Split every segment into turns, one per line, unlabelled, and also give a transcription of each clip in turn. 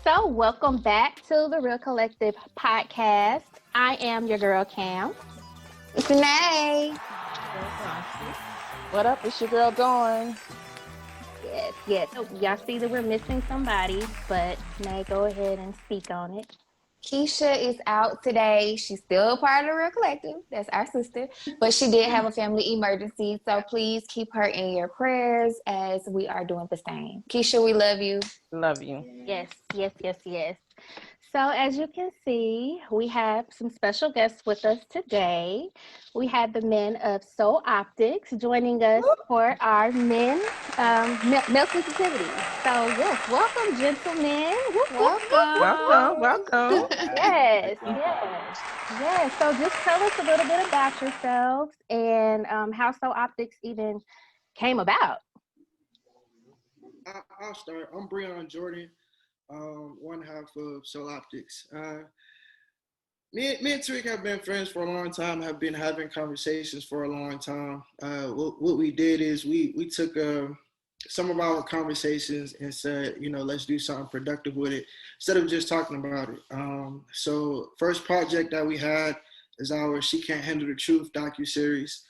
So, welcome back to the Real Collective podcast. I am your girl, Cam.
It's Nay.
What up? It's your girl Dawn.
Yes. So, y'all see that we're missing somebody, but Nay, go ahead and speak on it.
Keisha is out today. She's still a part of the Real Collective. That's our sister. But she did have a family emergency. So please keep her in your prayers as we are doing the same. Keisha, we love you.
Love you.
Yes. So, as you can see, we have some special guests with us today. We have the men of Soule Optics joining us for our male sensitivity. So, yes, welcome, gentlemen.
Welcome.
Yes. So, just tell us a little bit about yourselves and how Soule Optics even came about.
I'll start. I'm Breon Jordan, one half of Soule Optics. Me and Tariq have been friends for a long time, have been having conversations for a long time. What we did is we took some of our conversations and said, let's do something productive with it instead of just talking about it. So first project that we had is our She Can't Handle the Truth docuseries,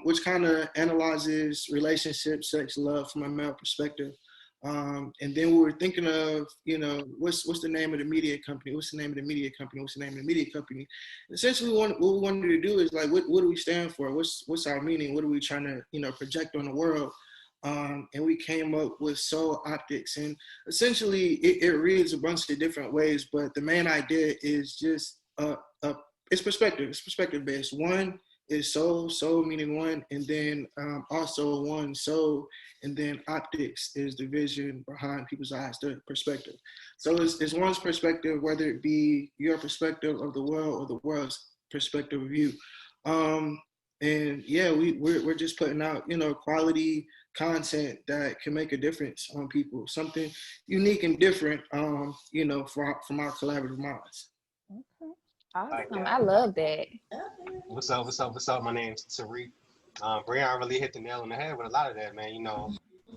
which kind of analyzes relationships, sex, love from a male perspective. And then we were thinking of, what's the name of the media company? Essentially, what we wanted to do is like, what do we stand for? What's our meaning? What are we trying to, project on the world? And we came up with Soule Optics. And essentially, it reads a bunch of different ways, but the main idea is just it's perspective. It's perspective based. One is soul meaning one, and then also one soul, and then optics is the vision behind people's eyes, the perspective. So it's one's perspective, whether it be your perspective of the world or the world's perspective of you. And yeah, we're just putting out, quality content that can make a difference on people, something unique and different, from our collaborative minds.
Okay. Awesome. I love that.
What's up? My name's Tariq. Breon really hit the nail on the head with a lot of that, man.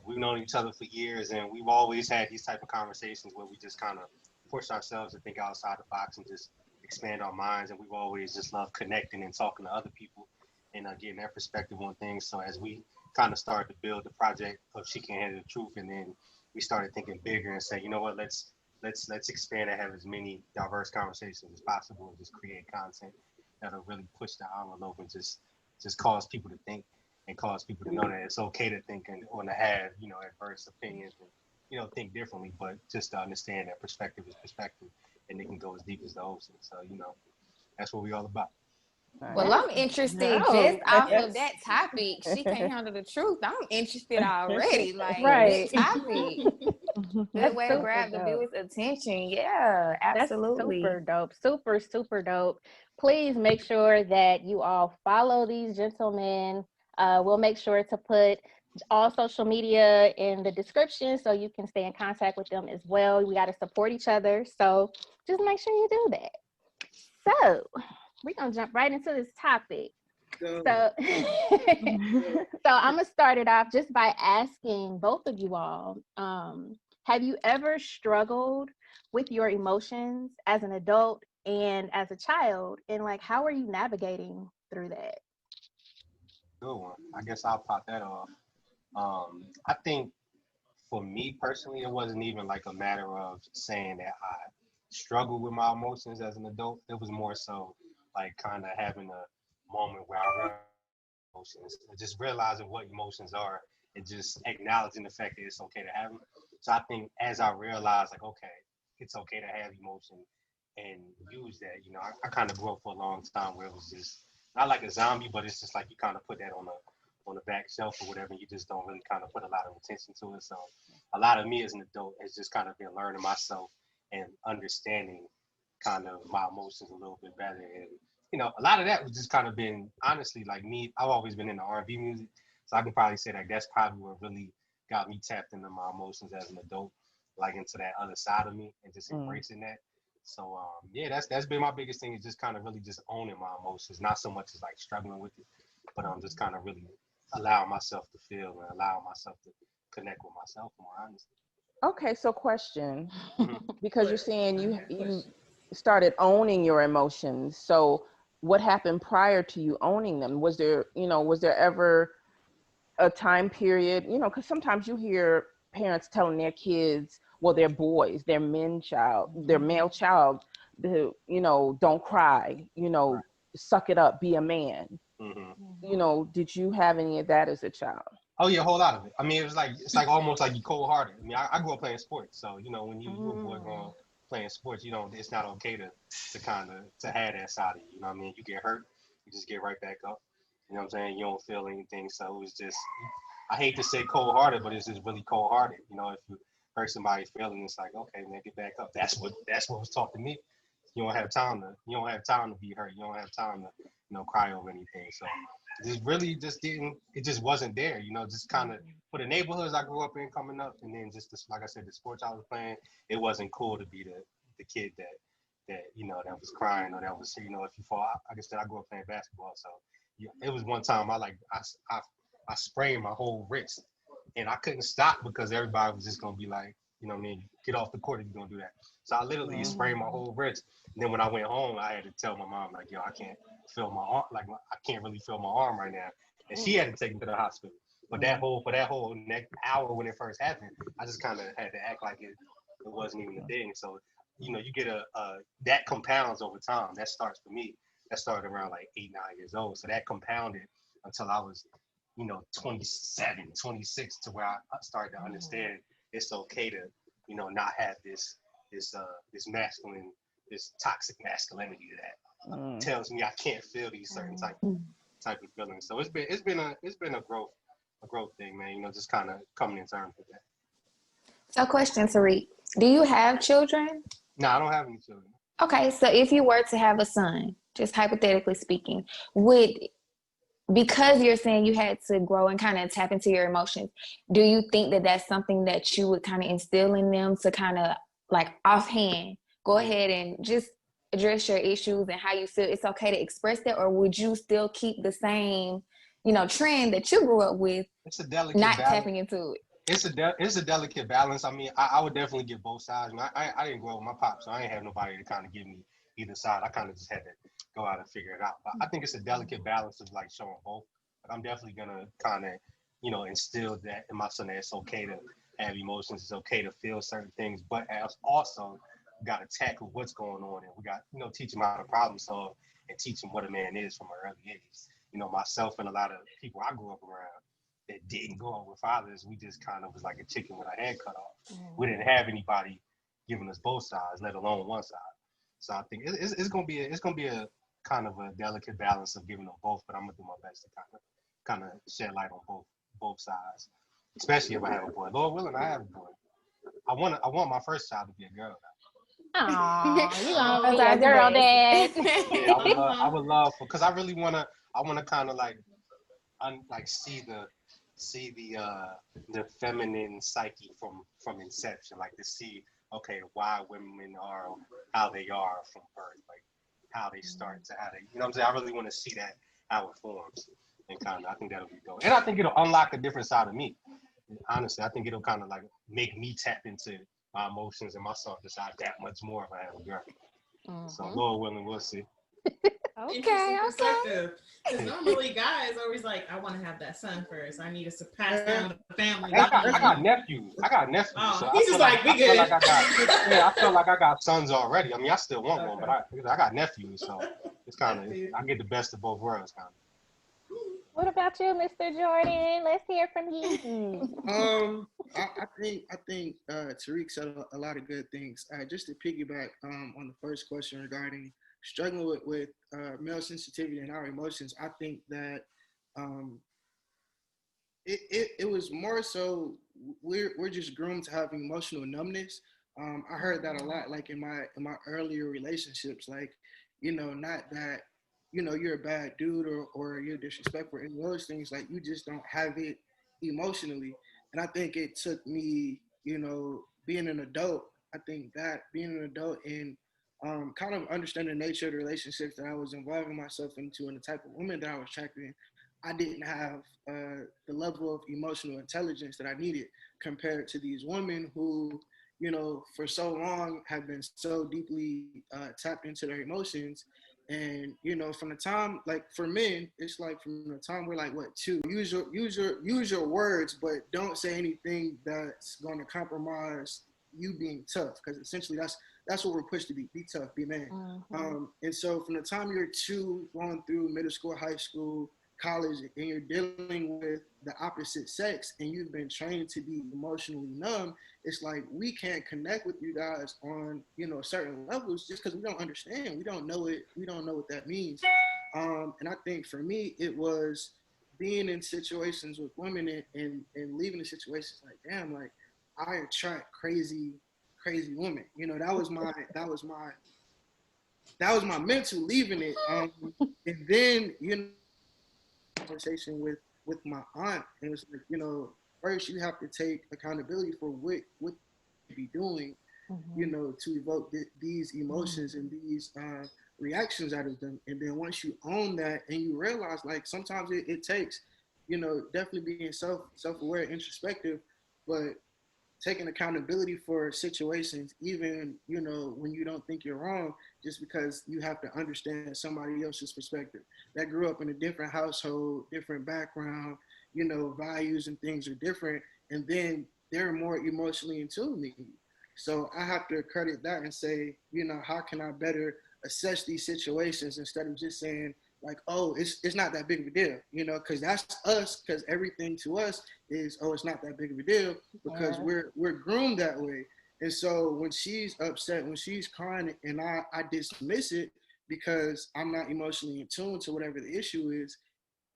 We've known each other for years, and we've always had these type of conversations where we just kind of push ourselves to think outside the box and just expand our minds. And we've always just loved connecting and talking to other people and getting their perspective on things. So as we kind of started to build the project of She Can't Handle the Truth, and then we started thinking bigger and say, you know what, let's expand and have as many diverse conversations as possible and just create content that'll really push the envelope and just cause people to think and cause people to know that it's okay to think and or to have, adverse opinions and, think differently, but just to understand that perspective is perspective and it can go as deep as the ocean. So, that's what we're all about.
Well, I'm interested just off of that topic. She can't handle the truth. I'm interested already. Good topic. Good way to grab the viewers' attention. Yeah, absolutely.
That's super dope. Please make sure that you all follow these gentlemen. We'll make sure to put all social media in the description so you can stay in contact with them as well. We got to support each other. So just make sure you do that. So we're going to jump right into this topic. So I'm going to start it off just by asking both of you all, have you ever struggled with your emotions as an adult and as a child? And how are you navigating through that?
Good one. I guess I'll pop that off. I think for me personally, it wasn't even like a matter of saying that I struggled with my emotions as an adult. It was more so like kind of having a moment where I realized emotions, just realizing what emotions are and just acknowledging the fact that it's okay to have them. So I think as I realized, okay, it's okay to have emotion and use that, I kind of grew up for a long time where it was just not like a zombie, but it's just like you kind of put that on the back shelf or whatever, and you just don't really kind of put a lot of attention to it. So a lot of me as an adult has just kind of been learning myself and understanding kind of my emotions a little bit better. And, a lot of that was just kind of been, honestly, like me, I've always been into R&B music. So I can probably say that that's probably what really got me tapped into my emotions as an adult, like into that other side of me and just embracing that. So, that's been my biggest thing, is just kind of really just owning my emotions, not so much as like struggling with it, but just kind of really allowing myself to feel and allowing myself to connect with myself more honestly.
Okay, so question, because you're saying you started owning your emotions. So what happened prior to you owning them? Was there ever a time period, because sometimes you hear parents telling their kids, well, they're boys, they're their male child, don't cry, suck it up, be a man. Did you have any of that as a child?
Oh yeah, a whole lot of it. I mean, it's like almost like you cold hearted. I mean, I grew up playing sports, so when you a boy growing up playing sports, it's not okay to kind of to have that side of you. You know what I mean? You get hurt, you just get right back up. You know what I'm saying? You don't feel anything, so it was just, I hate to say cold hearted, but it's just really cold hearted. If you hurt somebody's feeling, it's like, okay, man, get back up. That's what was taught to me. You don't have time to be hurt. You don't have time to cry over anything. So just really it just wasn't there, just kind of for the neighborhoods I grew up in coming up, and then just like I said, the sports I was playing, it wasn't cool to be the kid that that was crying, or that was, if you fall. Like I said, I grew up playing basketball, so it was one time I sprained my whole wrist, and I couldn't stop because everybody was just gonna be like, get off the court if you're gonna do that. So I literally sprained my whole wrist. And then when I went home, I had to tell my mom, like, yo, I can't feel my arm, I can't really feel my arm right now. And she had to take me to the hospital. But for that whole next hour when it first happened, I just kind of had to act like it wasn't even a thing. So, you get that compounds over time. That starts for me. That started around like 8, 9 years old. So that compounded until I was, 27, 26, to where I started to understand it's okay to, not have this masculine, this toxic masculinity that tells me I can't feel these certain type of feelings. So it's been a growth thing, man. Just kind of coming in terms with that.
So, question, Tariq, do you have children?
No, I don't have any children.
Okay, so if you were to have a son, just hypothetically speaking, because you're saying you had to grow and kind of tap into your emotions, do you think that that's something that you would kind of instill in them to kind of like offhand go ahead and just address your issues and how you feel? It's okay to express that, or would you still keep the same, trend that you grew up with?
It's a delicate
not
balance.
Tapping into it.
It's a delicate balance. I mean, I would definitely give both sides. I didn't grow up with my pops, so I didn't have nobody to kind of give me either side. I kind of just had to go out and figure it out. But I think it's a delicate balance of like showing both. But I'm definitely gonna kind of, instill that in my son, that it's okay to have emotions. It's okay to feel certain things, but as also got to tackle what's going on, and we got teach him how to problem solve and teach him what a man is from an early age. Myself and a lot of people I grew up around that didn't grow up with fathers, we just kind of was like a chicken with our head cut off. We didn't have anybody giving us both sides, let alone one side. So I think it's gonna be a kind of a delicate balance of giving them both, but I'm gonna do my best to kind of shed light on both sides, especially if I have a boy. Lord willing, I have a boy. I want my first child to be a girl.
Aw, you gonna be a girl dad.
Yeah, I would love because I really wanna kind of like see the feminine psyche from inception, like to see, okay, why women are how they are from birth, like how they start to how they, what I'm saying? I really want to see that, how it forms, and I think that'll be dope. And I think it'll unlock a different side of me. Honestly, I think it'll kind of like make me tap into my emotions and my soft side that much more if I have a girl. So Lord willing, we'll see.
Okay, perspective. Because normally guys are always like, I want to have that son first. I need to pass down the family.
I got nephews.
Oh,
so
he's just like, we good.
I feel like I got sons already. I mean, I still want one, but I got nephews, so it's kind of, I get the best of both worlds, kind of.
What about you, Mr. Jordan? Let's hear from you.
I think Tariq said a lot of good things. Just to piggyback on the first question regarding struggling with male sensitivity and our emotions, I think that it was more so we're just groomed to have emotional numbness. I heard that a lot, like in my earlier relationships, like, not that, you're a bad dude or you're disrespectful, and those things, like, you just don't have it emotionally. And I think it took me, being an adult, and kind of understanding the nature of the relationships that I was involving myself into and the type of women that I was attracted in, I didn't have the level of emotional intelligence that I needed compared to these women who, you know, for so long have been so deeply tapped into their emotions. And you know, from the time, like for men, it's like from the time we're like what, two, use your words, but don't say anything that's going to compromise you being tough, because essentially that's what we're pushed to be tough, be man. And so from the time you're two, going through middle school, high school, college, and you're dealing with the opposite sex and you've been trained to be emotionally numb, it's like we can't connect with you guys on, you know, certain levels just because we don't understand. We don't know it. We don't know what that means. And I think for me, it was being in situations with women and leaving the situations like, damn, like I attract crazy women. You know, that was my mental leaving it. And then, you know, conversation with my aunt, and it's like, you know, first you have to take accountability for what you be doing, you know, to evoke these emotions and these reactions out of them. And then once you own that and you realize, like, sometimes it takes, you know, definitely being self-aware, introspective, but taking accountability for situations, even, you know, when you don't think you're wrong, just because you have to understand somebody else's perspective that grew up in a different household, different background, you know, values and things are different, and then they're more emotionally in tune than you. So I have to credit that and say, you know, how can I better assess these situations instead of just saying like, oh, it's not that big of a deal, you know, because that's us, because everything to us is, oh, it's not that big of a deal, because we're groomed that way. And so when she's upset, when she's crying, and I dismiss it because I'm not emotionally in tune to whatever the issue is,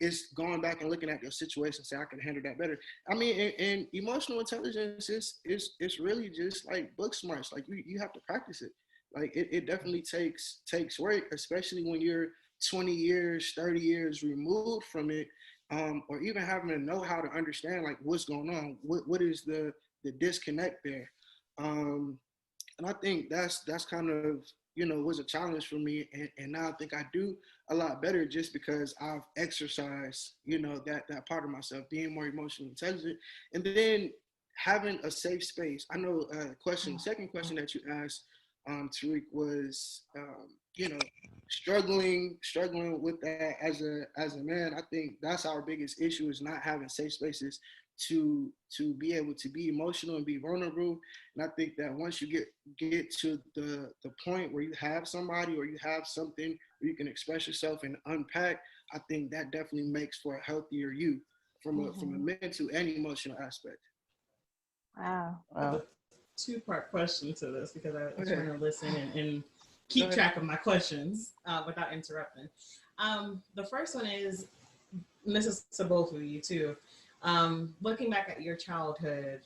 it's going back and looking at the situation and say, I can handle that better. I mean, and emotional intelligence is really just like book smarts. Like you have to practice it. Like it definitely takes work, especially when you're 20 years, 30 years removed from it, or even having to know how to understand like what's going on, what is the disconnect there. And I think that's kind of, you know, was a challenge for me, and now I think I do a lot better just because I've exercised, you know, that part of myself, being more emotionally intelligent, and then having a safe space. I know second question that you asked, Tariq, was, you know, struggling with that as a man. I think that's our biggest issue, is not having safe spaces to be able to be emotional and be vulnerable. And I think that once you get to the point where you have somebody or you have something where you can express yourself and unpack, I think that definitely makes for a healthier you from a mental and emotional aspect.
Wow.
Two-part question to this, because I was trying to listen and keep track of my questions without interrupting. The first one is, and this is to both of you too. Looking back at your childhood,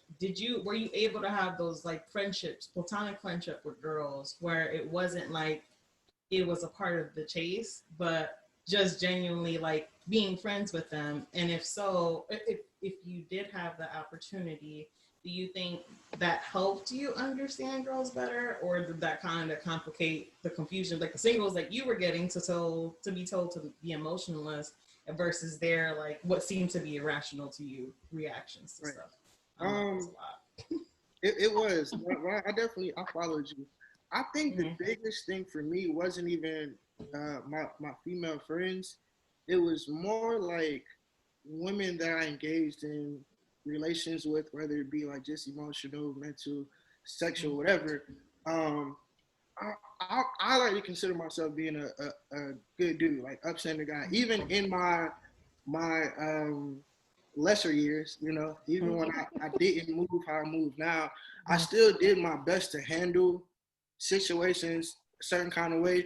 were you able to have those like friendships, platonic friendship with girls, where it wasn't like it was a part of the chase, but just genuinely like being friends with them? And if so, if you did have the opportunity, do you think that helped you understand girls better, or did that kind of complicate the confusion, like the signals that you were getting to be told to be emotionless versus their like what seemed to be irrational to you reactions to stuff?
It was. I followed you. I think the biggest thing for me wasn't even my female friends. It was more like women that I engaged in relations with, whether it be like just emotional, mental, sexual, whatever. I like to consider myself being a good dude, like upstanding guy. Even in my lesser years, you know, even when I didn't move how I move now, I still did my best to handle situations a certain kind of way,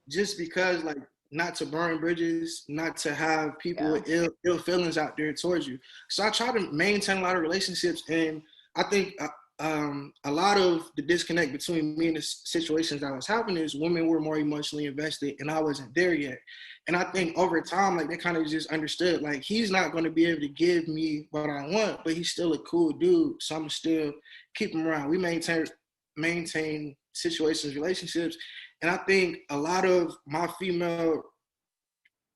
just because, like, not to burn bridges, not to have people with ill feelings out there towards you. So I try to maintain a lot of relationships, and I think a lot of the disconnect between me and the situations that was happening is women were more emotionally invested and I wasn't there yet. And I think over time, like, they kind of just understood, like, he's not going to be able to give me what I want, but he's still a cool dude, so I'm still keep him around. We maintain situations, relationships. And I think a lot of my female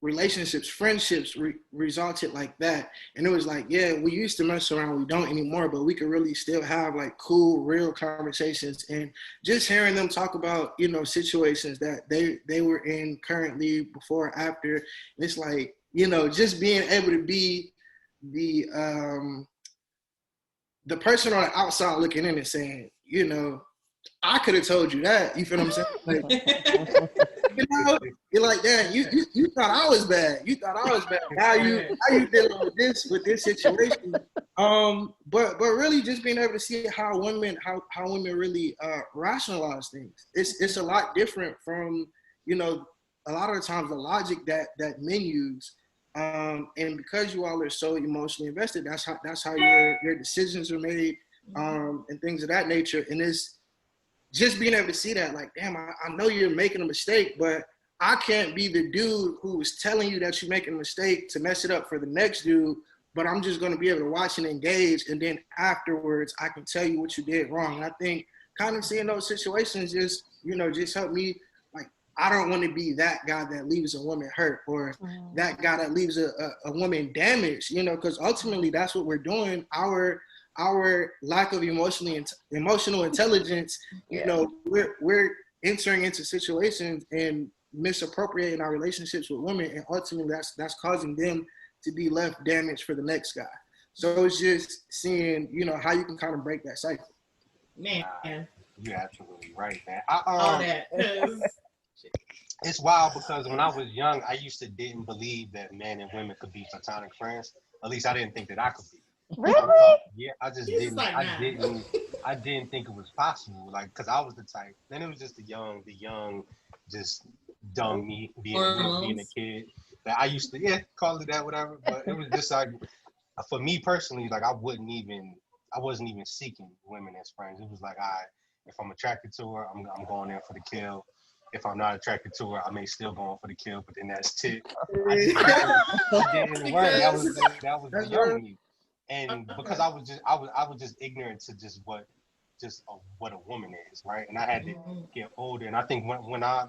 relationships, friendships resulted like that. And it was like, yeah, we used to mess around, we don't anymore, but we could really still have like cool, real conversations. And just hearing them talk about, you know, situations that they were in currently, before, after, it's like, you know, just being able to be the person on the outside looking in and saying, you know, I could have told you that. You feel what I'm saying? Like, you know, you're like, damn, you thought I was bad. You thought I was bad. Now you dealing with this situation. But really just being able to see how women really rationalize things. It's a lot different from, you know, a lot of the times the logic that men use. And because you all are so emotionally invested, that's how your decisions are made, and things of that nature. And it's just being able to see that, like, damn, I know you're making a mistake, but I can't be the dude who is telling you that you're making a mistake to mess it up for the next dude, but I'm just going to be able to watch and engage, and then afterwards I can tell you what you did wrong. And I think kind of seeing those situations just, you know, just help me. Like, I don't want to be that guy that leaves a woman hurt, or that guy that leaves a woman damaged, you know, because ultimately that's what we're doing. Our lack of emotional intelligence, you know, we're entering into situations and misappropriating our relationships with women, and ultimately that's causing them to be left damaged for the next guy. So it's just seeing, you know, how you can kind of break that cycle.
Man,
you're absolutely right, man.
All that.
It's wild because when I was young, I used to didn't believe that men and women could be platonic friends. At least I didn't think that I could be.
Really?
Yeah, I just
He's
didn't.
like,
I didn't think it was possible. Like, cause I was the type. Then it was just the young, just dumb me being a kid. That I used to call it that, whatever. But it was just like, for me personally, like I wasn't even seeking women as friends. It was like, if I'm attracted to her, I'm going in for the kill. If I'm not attracted to her, I may still go on for the kill. But then that's it. It didn't work. That was the young me. And because I was just ignorant to just what a woman is, right? And I had to get older. And I think when I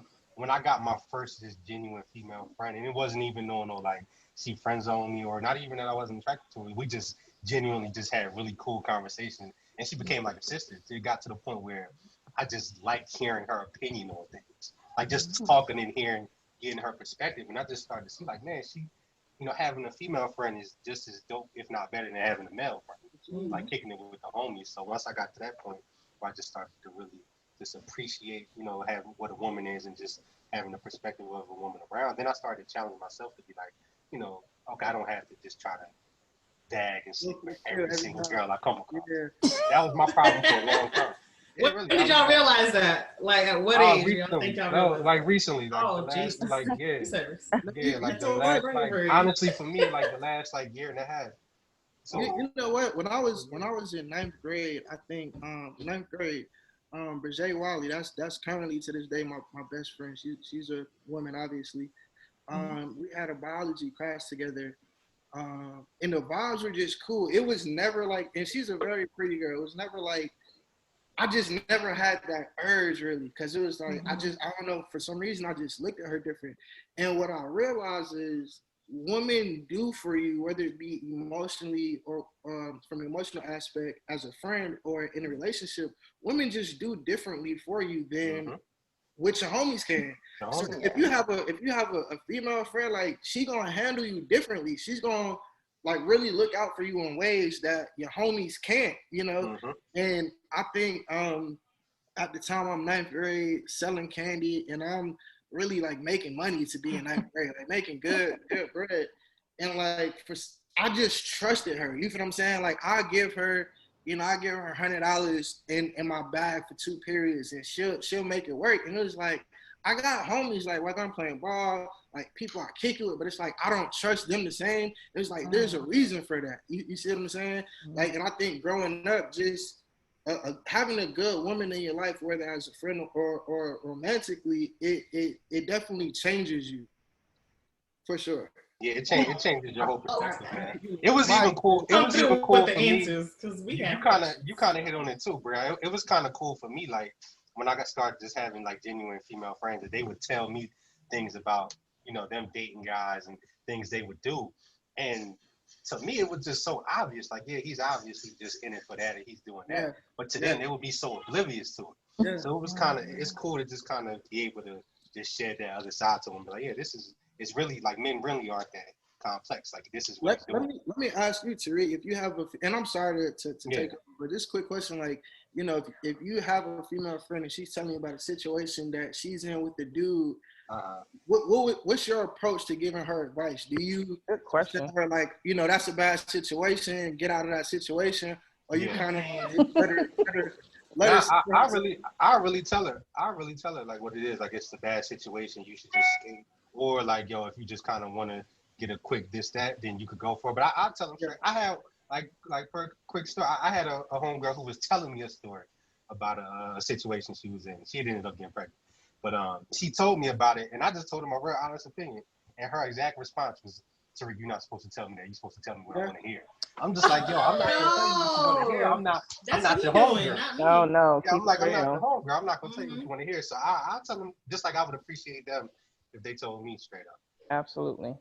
got my first just genuine female friend, and it wasn't even no like she friend zoned me, or not even that I wasn't attracted to her. We just genuinely just had really cool conversations, and she became like a sister. It got to the point where I just liked hearing her opinion on things, like just talking and getting her perspective. And I just started to see, like, man, she, you know, having a female friend is just as dope, if not better, than having a male friend, like kicking it with the homies. So once I got to that point where I just started to really just appreciate, you know, having what a woman is and just having the perspective of a woman around, then I started challenging myself to be like, you know, okay, I don't have to just try to bag and sleep with every single girl I come across. That was my problem for a long time.
When did y'all realize that? Like, at what age y'all think y'all realized?
Like recently, like the last,
Jesus.
like like the last, like honestly for me, like the last like year and a half. So
you know what? When I was in ninth grade, I think Bridget Wiley, that's currently to this day my best friend. She's a woman, obviously. We had a biology class together. And the vibes were just cool. It was never like, and she's a very pretty girl. It was never like, I just never had that urge really, because it was like, I don't know, for some reason I just looked at her different. And what I realized is women do for you, whether it be emotionally or from an emotional aspect as a friend or in a relationship, women just do differently for you than what your homies can. So if you have a female friend, like, she gonna handle you differently. She's gonna like really look out for you in ways that your homies can't, you know. And I think at the time I'm ninth grade selling candy, and I'm really like making money to be in ninth grade, like making good bread. And like I just trusted her. You feel what I'm saying? Like I give her $100 in my bag for 2 periods, and she'll make it work. And it was like, I got homies like whether I'm playing ball, like people I kick it with, but it's like I don't trust them the same. It's like there's a reason for that. You see what I'm saying? Like, and I think growing up, just having a good woman in your life, whether as a friend or romantically, it definitely changes you, for sure.
Yeah, it changes your whole perspective, man. It was even cool. It was even cool for me. You kind of hit on it too, bro. It was kind of cool for me, like when I started just having like genuine female friends, that they would tell me things about you know, them dating guys and things they would do. And to me, it was just so obvious. Like, yeah, he's obviously just in it for that and he's doing that.
Yeah.
But to them, they would be so oblivious to it.
Yeah.
So it was kind of, it's cool to just kind of be able to just share that other side to them. Like, yeah, it's really like men really aren't that complex. Like, this is what
let me ask you, Tariq, if you have and I'm sorry to take it, but this quick question, like, you know, if you have a female friend and she's telling you about a situation that she's in with the dude, what's your approach to giving her advice? Do you tell her, like, you know, that's a bad situation, get out of that situation, or you kind of
I really tell her like what it is. Like, it's a bad situation, you should just skate. Or like, yo, if you just kind of want to get a quick that, then you could go for it. But I tell them straight. I have like for a quick story, I had a homegirl who was telling me a story about a situation she was in. She ended up getting pregnant. But she told me about it, and I just told her my real honest opinion. And her exact response was, Tariq, you're not supposed to tell me that. You're supposed to tell me what I want to hear. I'm just like, yo, I'm not going to tell you what you want to hear. I'm not your homegirl.
No.
Yeah, I'm like, I'm not your homegirl. I'm not going to tell you what you want to hear. So I tell them just like I would appreciate them if they told me straight up.
Absolutely.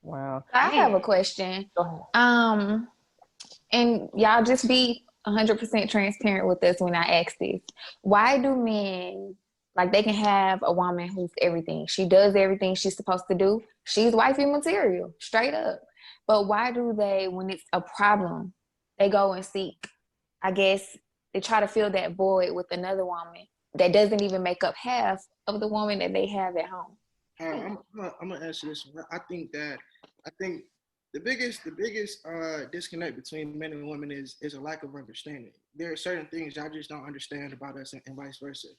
Wow.
I have a question. And y'all just be 100% transparent with us when I ask this. Why do men, like, they can have a woman who's everything. She does everything she's supposed to do. She's wifey material, straight up. But why do they, when it's a problem, they go and seek, I guess, they try to fill that void with another woman that doesn't even make up half of the woman that they have at home?
I'm gonna answer this one. I think the biggest disconnect between men and women is a lack of understanding. There are certain things y'all just don't understand about us, and vice versa.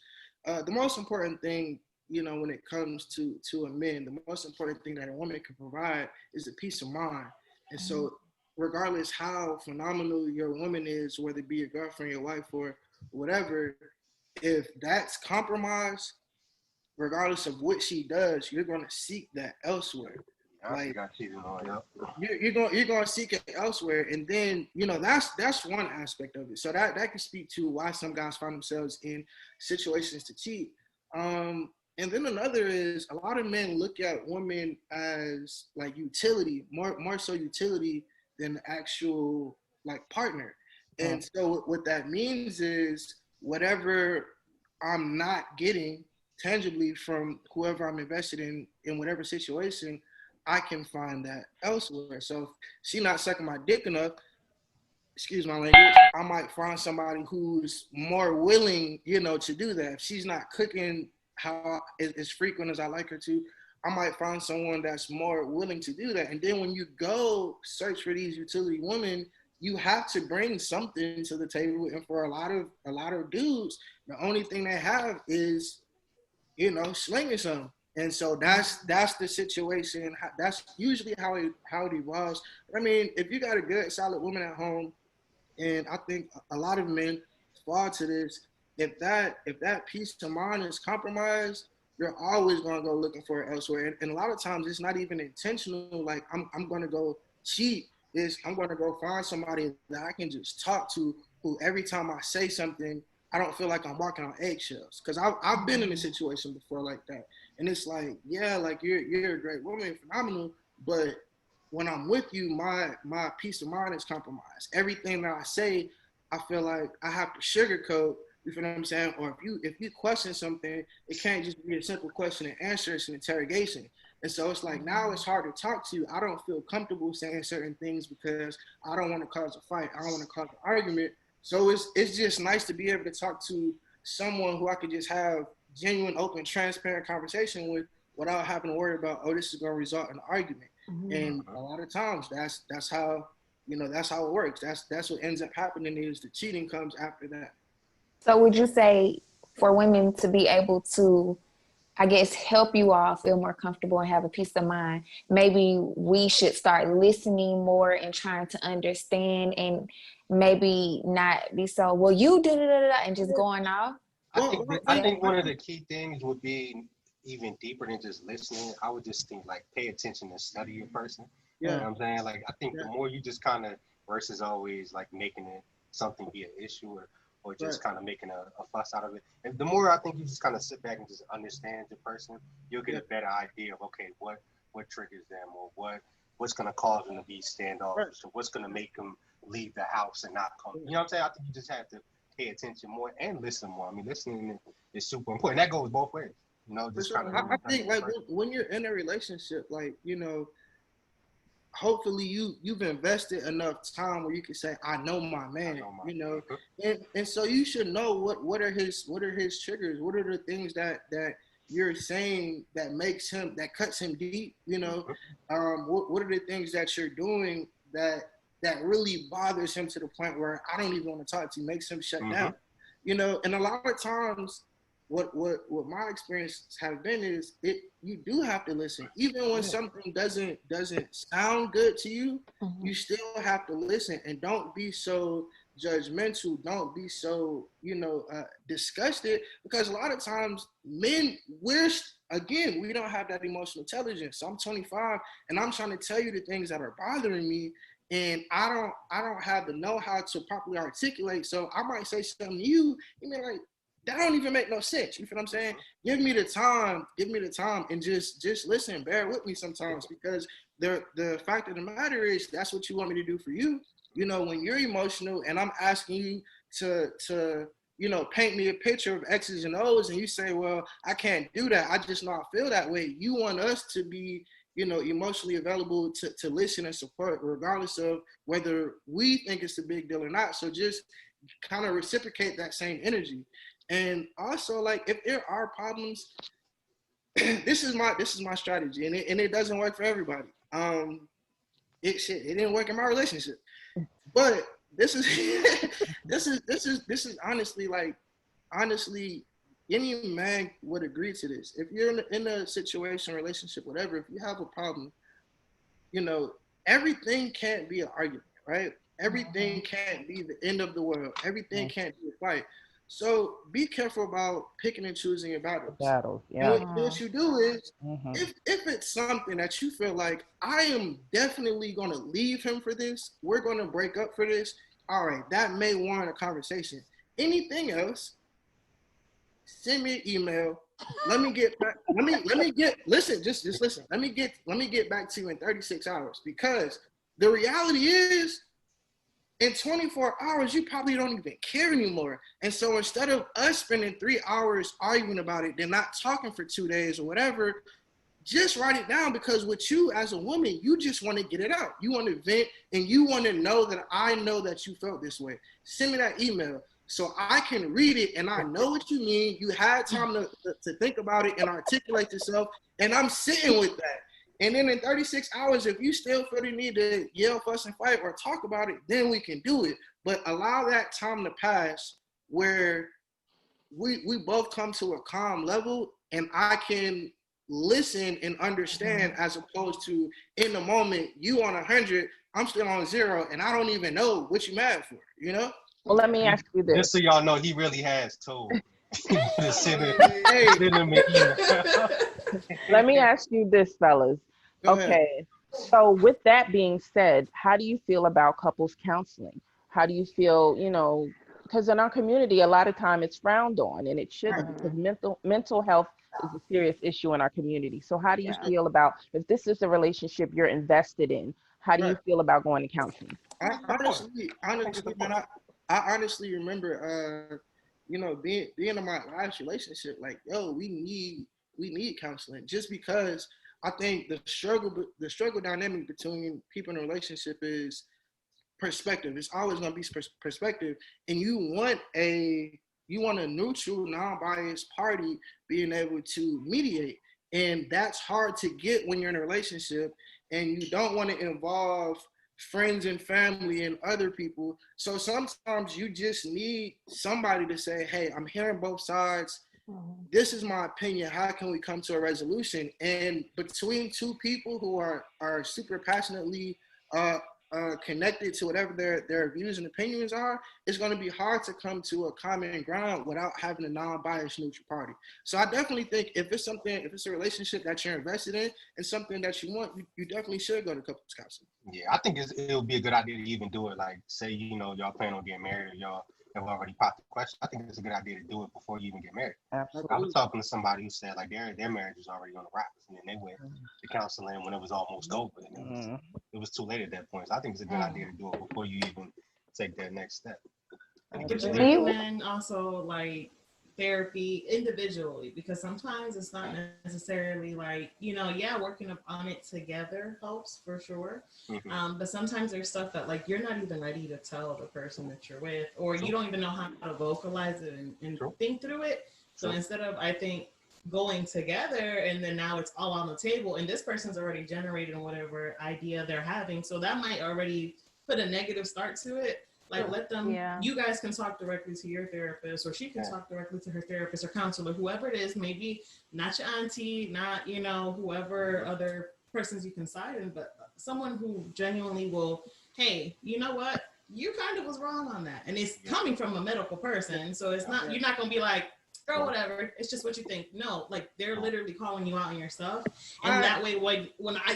The most important thing, you know, when it comes to a man, the most important thing that a woman can provide is a peace of mind. And so, regardless how phenomenal your woman is, whether it be your girlfriend, your wife, or whatever, if that's compromised, regardless of what she does, you're going to seek that elsewhere. Like, you're going to seek it elsewhere, and then, you know, that's one aspect of it. So that can speak to why some guys find themselves in situations to cheat. And then another is a lot of men look at women as like utility, more so utility than actual like partner. And so what that means is whatever I'm not getting tangibly from whoever I'm invested in whatever situation, I can find that elsewhere. So if she's not sucking my dick enough, excuse my language, I might find somebody who's more willing, you know, to do that. If she's not cooking how as frequent as I like her to, I might find someone that's more willing to do that. And then when you go search for these utility women, you have to bring something to the table. And for a lot of dudes, the only thing they have is, you know, slinging something. And so that's the situation. That's usually how it evolves. I mean, if you got a good, solid woman at home, and I think a lot of men fall to this, if that peace of mind is compromised, you're always gonna go looking for it elsewhere. And a lot of times it's not even intentional. Like I'm gonna go cheat. I'm gonna go find somebody that I can just talk to, who every time I say something, I don't feel like I'm walking on eggshells. Because I've been in a situation before like that. And it's like, yeah, like you're a great woman, phenomenal, but when I'm with you, my peace of mind is compromised. Everything that I say, I feel like I have to sugarcoat. You feel what I'm saying? Or if you question something, it can't just be a simple question and answer. It's an interrogation. And so it's like now it's hard to talk to you. I don't feel comfortable saying certain things because I don't want to cause a fight. I don't want to cause an argument. So it's just nice to be able to talk to someone who I could just have genuine, open, transparent conversation with without having to worry about, oh, this is going to result in an argument. And a lot of times that's how, you know, that's how it works. That's what ends up happening is the cheating comes after that.
So would you say for women to be able to, I guess, help you all feel more comfortable and have a peace of mind, maybe we should start listening more and trying to understand and maybe not be so, well, you did it and just going off?
I think one of the key things would be even deeper than just listening. I would just think like pay attention and study your person.
Yeah.
You know what I'm saying? Like I think the more you just kind of versus always like making it something be an issue or just kind of making a fuss out of it. And the more I think you just kind of sit back and just understand the person, you'll get a better idea of, okay, what triggers them, or what's going to cause them to be standoffish, or what's going to make them leave the house and not come. You know what I'm saying? I think you just have to pay attention more and listen more. I mean, listening is super important. That goes both ways. You know, just
sure. I think like when you're in a relationship, like, you know, hopefully you've invested enough time where you can say, I know my man, you know, and so you should know what are his triggers, what are the things that you're saying that makes him, that cuts him deep, you know, what are the things that you're doing that really bothers him to the point where I don't even want to talk to you, makes him shut down, you know. And a lot of times what my experience have been is you do have to listen, even when something doesn't sound good to you. You still have to listen, and don't be so judgmental, don't be so, you know, disgusted, because a lot of times men, we don't have that emotional intelligence. So I'm 25 and I'm trying to tell you the things that are bothering me, and I don't have the know-how to properly articulate. So I might say something to you, you mean like, that don't even make no sense. You feel what I'm saying? Give me the time, and just listen, bear with me sometimes, because the fact of the matter is that's what you want me to do for you. You know, when you're emotional and I'm asking you to you know, paint me a picture of X's and O's, and you say, well, I can't do that, I just not feel that way. You want us to be, you know, emotionally available to listen and support, regardless of whether we think it's a big deal or not. So just kind of reciprocate that same energy. And also, like, if there are problems, this is my strategy, and it doesn't work for everybody. It didn't work in my relationship, but this is this is honestly, any man would agree to this. If you're in a situation, relationship, whatever, if you have a problem, you know, everything can't be an argument, right? Everything can't be the end of the world. Everything can't be a fight. So be careful about picking and choosing your battles. And what you do is, if it's something that you feel like, I am definitely going to leave him for this, we're going to break up for this, all right, that may warrant a conversation. Anything else, send me an email. Let me get back. Listen, just listen. Let me get back to you in 36 hours, because the reality is, in 24 hours, you probably don't even care anymore. And so instead of us spending 3 hours arguing about it, then not talking for 2 days or whatever, just write it down, because with you as a woman, you just want to get it out. You want to vent, and you want to know that I know that you felt this way. Send me that email so I can read it, and I know what you mean. You had time to think about it and articulate yourself, and I'm sitting with that. And then in 36 hours, if you still feel the need to yell, fuss, and fight or talk about it, then we can do it. But allow that time to pass where we both come to a calm level, and I can listen and understand, as opposed to in the moment, you on 100, I'm still on 0, and I don't even know what you mad for, you know?
Well, let me ask you this.
Just so y'all know, he really has told.
Let me ask you this, fellas. Okay, so with that being said, how do you feel about couples counseling? How do you feel, you know, because in our community, a lot of time it's frowned on, and it shouldn't, because mental health is a serious issue in our community. So how do you feel about, if this is a relationship you're invested in, how do you feel about going to counseling?
Honestly, man, I honestly remember, you know, being in my last relationship, like, yo, we need counseling, just because I think the struggle dynamic between people in a relationship is perspective. It's always going to be perspective, and you want a neutral, non-biased party being able to mediate, and that's hard to get when you're in a relationship, and you don't want to involve friends and family and other people. So sometimes you just need somebody to say, hey, I'm hearing both sides. This is my opinion. How can we come to a resolution? And between two people who are super passionately connected to whatever their views and opinions are, it's going to be hard to come to a common ground without having a non-biased neutral party. So I definitely think if it's a relationship that you're invested in and something that you want, you definitely should go to couples counseling.
Yeah, I think it would be a good idea to even do it. Like, say, you know, y'all plan on getting married, or y'all have already popped the question, I think it's a good idea to do it before you even get married.
Absolutely.
I was talking to somebody who said like their marriage was already on the rocks, and then they went to counseling when it was almost over, and it was too late at that point. So I think it's a good idea to do it before you even take that next step.
Would you recommend also like therapy individually? Because sometimes it's not necessarily like, working on it together helps for sure. But sometimes there's stuff that like you're not even ready to tell the person that you're with, or you don't even know how to vocalize it and think through it. So instead of, I think, going together and then now it's all on the table and this person's already generated whatever idea they're having. So that might already put a negative start to it. Like let them, you guys can talk directly to your therapist, or she can talk directly to her therapist or counselor, whoever it is, maybe not your auntie, not, whoever other persons you can side in, but someone who genuinely will, hey, you know what? You kind of was wrong on that. And it's coming from a medical person. So it's not, you're not going to be like, girl, whatever. It's just what you think. No, like they're literally calling you out on your stuff. And that way, when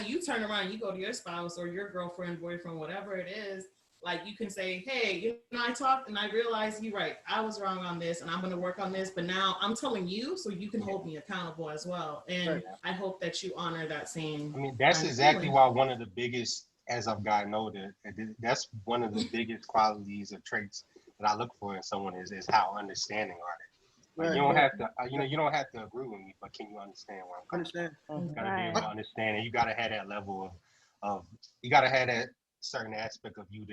you turn around, you go to your spouse or your girlfriend, boyfriend, whatever it is, like you can say, hey, I talked and I realized you're right. I was wrong on this and I'm going to work on this. But now I'm telling you so you can hold me accountable as well. And I hope that you honor that same.
I mean, that's exactly why one of the biggest, as I've gotten older, that's one of the biggest qualities or traits that I look for in someone is how understanding are they. Like, you don't have to, you don't have to agree with me, but can you understand where I'm coming from? You gotta be able to understand, and you gotta have that level of you gotta have that certain aspect of you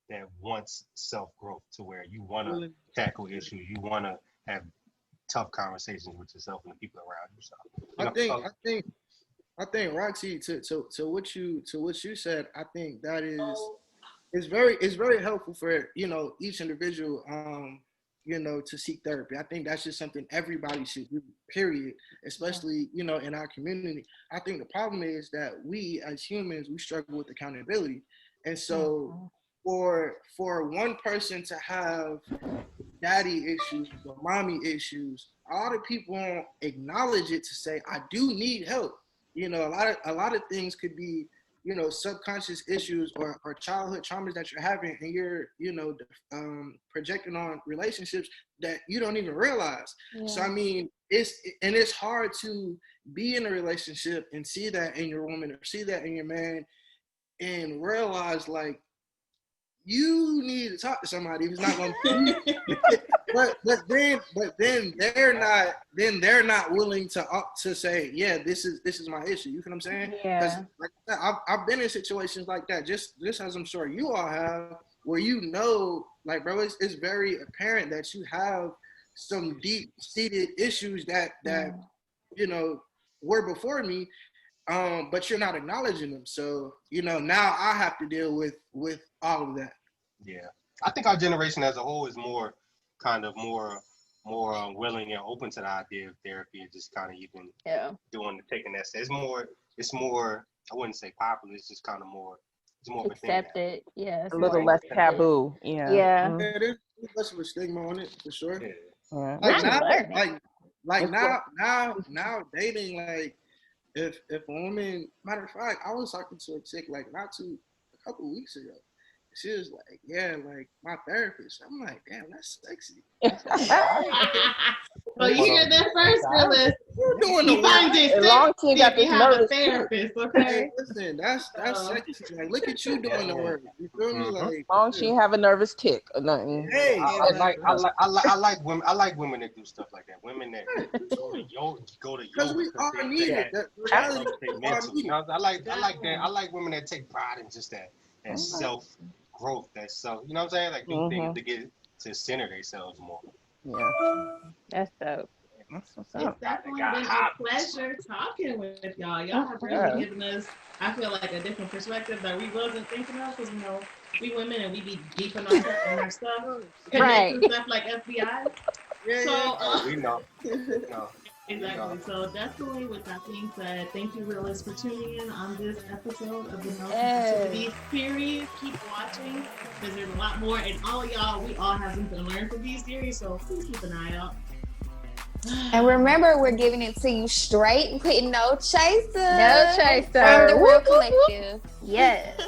that wants self-growth, to where you want to tackle issues, you want to have tough conversations with yourself and the people around you. So
I think Roxy, to what you said, I think that is very helpful for each individual to seek therapy. I think that's just something everybody should do, period, especially in our community. I think the problem is that we as humans, we struggle with accountability. And so for one person to have daddy issues or mommy issues, a lot of people won't acknowledge it to say, I do need help. A lot of things could be, subconscious issues or childhood traumas that you're having, and you're, projecting on relationships that you don't even realize. So, I mean, it's hard to be in a relationship and see that in your woman or see that in your man and realize like you need to talk to somebody who's not going to but then they're not willing to say, yeah, this is my issue. You know what I'm saying? Because like I've been in situations like that, just as I'm sure you all have, where like, bro, it's very apparent that you have some deep-seated issues that were before me, but you're not acknowledging them. So now I have to deal with all of that.
Yeah, I think our generation as a whole is more willing and open to the idea of therapy, and just kind of even taking that step. It's more I wouldn't say popular, it's just kind of more, it's more
accepted. Yeah,
a little less taboo.
There's less of a stigma on it for sure. Like now dating, like if a woman, matter of fact, I was talking to a chick like a couple weeks ago. She was like, yeah, like my therapist. I'm like, damn, that's sexy.
So you hear that first, Phyllis?
You're doing the
work. As long as you got this nervous therapist, okay?
Hey, listen, that's sexy. Like, look at you doing the work. You feel me? Like,
as long as she have a nervous tick or nothing.
Hey,
I like women. I like women that do stuff like that. Women that go to yoga.
Because we all need it.
I like that. I like women that take pride in just that self-growth. That's so, you know what I'm saying? Like do things to get to center themselves more.
Yeah,
that's dope.
It's definitely been a pleasure talking with y'all. Y'all have really given us, I feel like, a different perspective that we wasn't thinking of, because we women and we be deep in our stuff,
right?
Stuff like FBI.
We know.
Exactly. So definitely, with that being said, thank you, Realist, for tuning in on this episode of the No Sensitivity series. Keep watching, because there's a lot more, and all y'all, we all have something to learn from these series. So please keep an eye out.
And remember, we're giving it to you straight with no chaser.
No chaser.
From the Real Collective.
Yes.